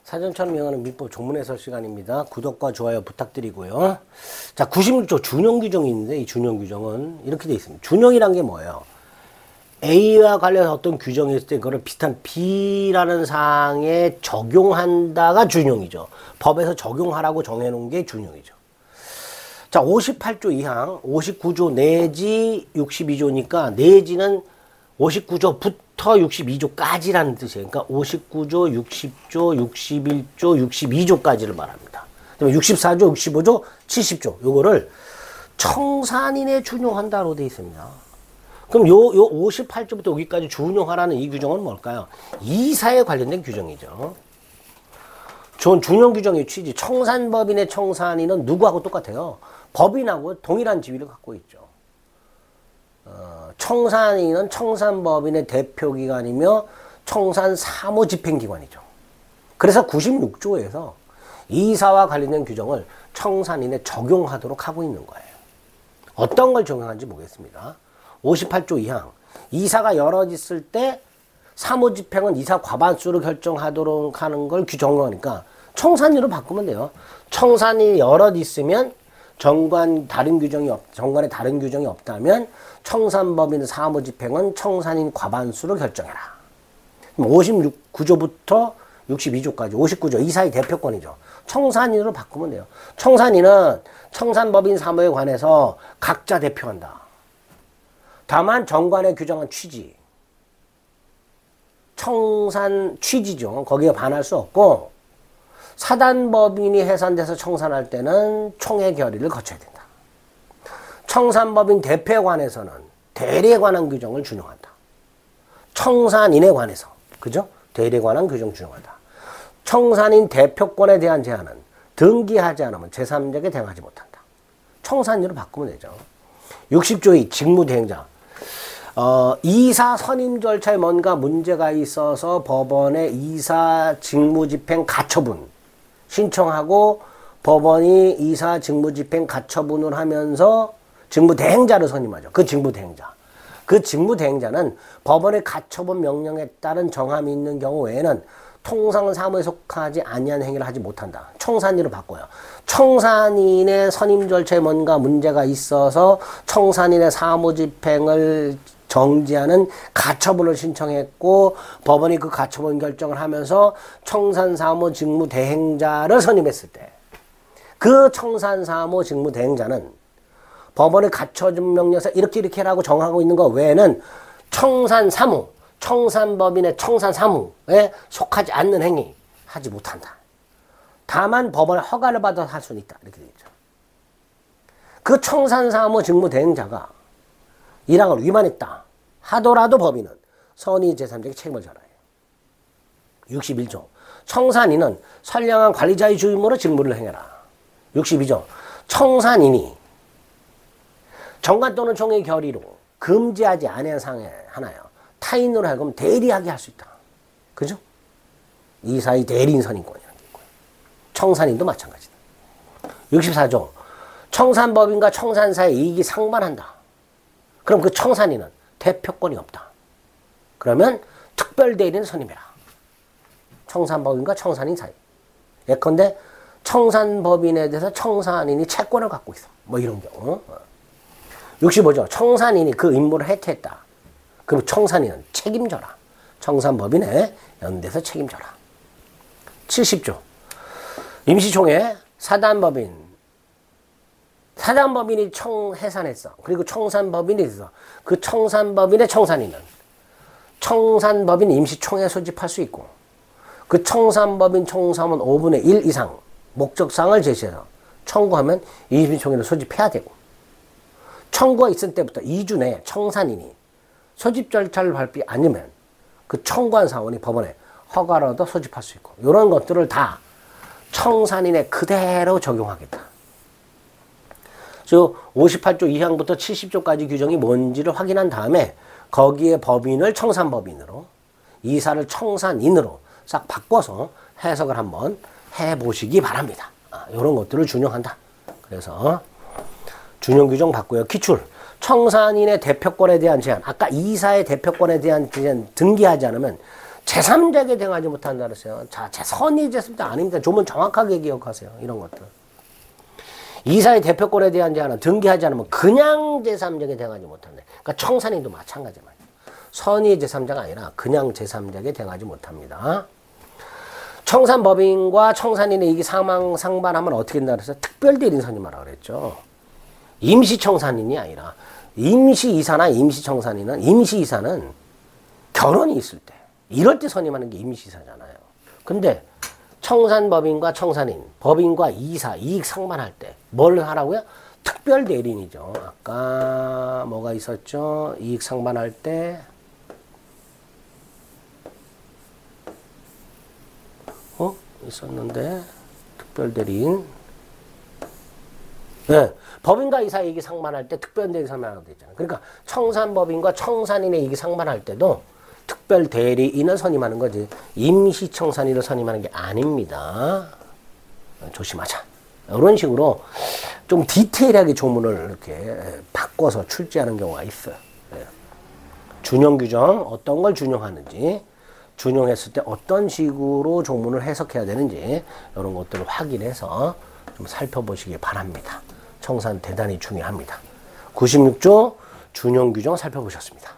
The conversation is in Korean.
사전처럼 이용하는 민법 종문 해설 시간입니다. 구독과 좋아요 부탁드리고요. 자, 96조 준용 규정이 있는데 이 준용 규정은 이렇게 되어 있습니다. 준용이란 게 뭐예요? A와 관련해서 어떤 규정이 있을 때 그거를 비슷한 B라는 사항에 적용한다가 준용이죠. 법에서 적용하라고 정해놓은 게 준용이죠. 자, 58조 2항, 59조 내지 62조니까 내지는 59조부터 62조까지라는 뜻이에요. 그러니까 59조, 60조, 61조, 62조까지를 말합니다. 그다음에 64조, 65조, 70조 요거를 청산인에 준용한다로 되어 있습니다. 그럼 요 58조부터 여기까지 준용하라는 이 규정은 뭘까요? 이사에 관련된 규정이죠. 준용 규정의 취지, 청산법인의 청산인은 누구하고 똑같아요? 법인하고 동일한 지위를 갖고 있죠. 청산인은 청산법인의 대표기관이며 청산사무집행기관이죠. 그래서 96조에서 이사와 관련된 규정을 청산인에 적용하도록 하고 있는 거예요. 어떤 걸 적용하는지 보겠습니다. 58조 2항, 이사가 여럿 있을 때 사무집행은 이사 과반수를 결정하도록 하는 걸 규정하니까 청산인으로 바꾸면 돼요. 청산인이 여럿 있으면 정관에 다른 규정이 없다면 청산법인 사무집행은 청산인 과반수로 결정해라. 59조부터 62조까지 59조 이사의 대표권이죠. 청산인으로 바꾸면 돼요. 청산인은 청산법인 사무에 관해서 각자 대표한다. 다만 정관에 규정한 취지, 청산 취지죠. 거기에 반할 수 없고 사단법인이 해산돼서 청산할 때는 총회 결의를 거쳐야 된다. 청산법인 대표에 관해서는 대리에 관한 규정을 준용한다. 청산인에 관해서, 그죠? 대리에 관한 규정 준용한다. 청산인 대표권에 대한 제한은 등기하지 않으면 제3자에게 대응하지 못한다. 청산인으로 바꾸면 되죠. 60조 2 직무대행자. 이사 선임 절차에 뭔가 문제가 있어서 법원에 이사 직무집행 가처분 신청하고 법원이 이사 직무집행 가처분을 하면서 직무대행자를 선임하죠. 그 직무대행자. 그 직무대행자는 법원의 가처분 명령에 따른 정함이 있는 경우 외에는 통상사무에 속하지 아니한 행위를 하지 못한다. 청산인으로 바꿔요. 청산인의 선임 절차에 뭔가 문제가 있어서 청산인의 사무집행을 정지하는 가처분을 신청했고 법원이 그 가처분 결정을 하면서 청산사무 직무대행자를 선임했을 때 그 청산사무 직무대행자는 법원의 가처분 명령에서 이렇게 라고 정하고 있는 것 외에는 청산사무, 청산법인의 청산사무에 속하지 않는 행위 하지 못한다. 다만 법원의 허가를 받아서 할 수는 있다. 이렇게 되어 있죠. 그 청산사무 직무대행자가 1항을 위반했다 하더라도 법인은 선의 제3자에게 책임을 져야 해요. 61조 청산인은 선량한 관리자의 주임으로 직무를 행해라. 62조 청산인이 정관 또는 총회 결의로 금지하지 않은 사항에 하나요. 타인으로 하여금 대리하게 할 수 있다. 그죠? 이사의 대리인 선임권이라는 게 있고요. 청산인도 마찬가지다. 64조 청산법인과 청산사의 이익이 상반한다. 그럼 그 청산인은 대표권이 없다. 그러면 특별대리인 선임해라. 청산법인과 청산인 사이. 예컨대 청산법인에 대해서 청산인이 채권을 갖고 있어. 뭐 이런 경우. 65조 청산인이 그 임무를 해체했다. 그럼 청산인은 책임져라. 청산법인에 연대해서 책임져라. 70조 임시총회 사단법인이 해산했어. 그리고 청산법인이 있어. 그 청산법인의 청산인은 청산법인 임시총회에 소집할 수 있고 그 청산법인 총사원 5분의 1 이상 목적사항을 제시해서 청구하면 임시총회를 소집해야 되고 청구가 있을 때부터 2주 내에 청산인이 소집 절차를 밟지 않으면 그 청구한 사원이 법원에 허가를 얻어 소집할 수 있고 이런 것들을 다 청산인에 그대로 적용하겠다. 58조 2항부터 70조까지 규정이 뭔지를 확인한 다음에 거기에 법인을 청산법인으로 이사를 청산인으로 싹 바꿔서 해석을 한번 해보시기 바랍니다. 이런 것들을 준용한다. 그래서 준용 규정 바꾸요. 기출 청산인의 대표권에 대한 제한. 아까 이사의 대표권에 대한 제한 등기하지 않으면 제3자에게 대응하지 못한다 그랬어요. 자, 선의 제3자 아닙니다. 조문 정확하게 기억하세요. 이런 것들. 이사의 대표권에 대한 제한은 등기하지 않으면 그냥 제3자에게 대응하지 못한다. 그러니까 청산인도 마찬가지 말이에요. 선의 제3자가 아니라 그냥 제3자에게 대응하지 못합니다. 청산법인과 청산인의 이익이 상반하면 어떻게 된다 그랬어요? 특별대리인 선임하라 그랬죠. 임시청산인이 아니라 임시이사나 임시청산인은 임시이사는 결혼이 있을 때 이럴 때 선임하는 게 임시이사잖아요. 근데 청산법인과 청산인, 법인과 이사, 이익 상반할 때 뭘 하라고요? 특별대리인이죠. 아까 뭐가 있었죠? 이익 상반할 때 있었는데 특별대리인 네, 법인과 이사 이익이 상반할 때 특별대리인 상반하게 되잖아요. 그러니까 청산법인과 청산인의 이익이 상반할 때도 특별대리인을 선임하는 거지 임시청산인을 선임하는 게 아닙니다. 조심하자. 이런 식으로 좀 디테일하게 조문을 이렇게 바꿔서 출제하는 경우가 있어요. 준용 규정 어떤 걸 준용하는지 준용했을 때 어떤 식으로 조문을 해석해야 되는지 이런 것들을 확인해서 좀 살펴보시기 바랍니다. 청산 대단히 중요합니다. 96조 준용 규정 살펴보셨습니다.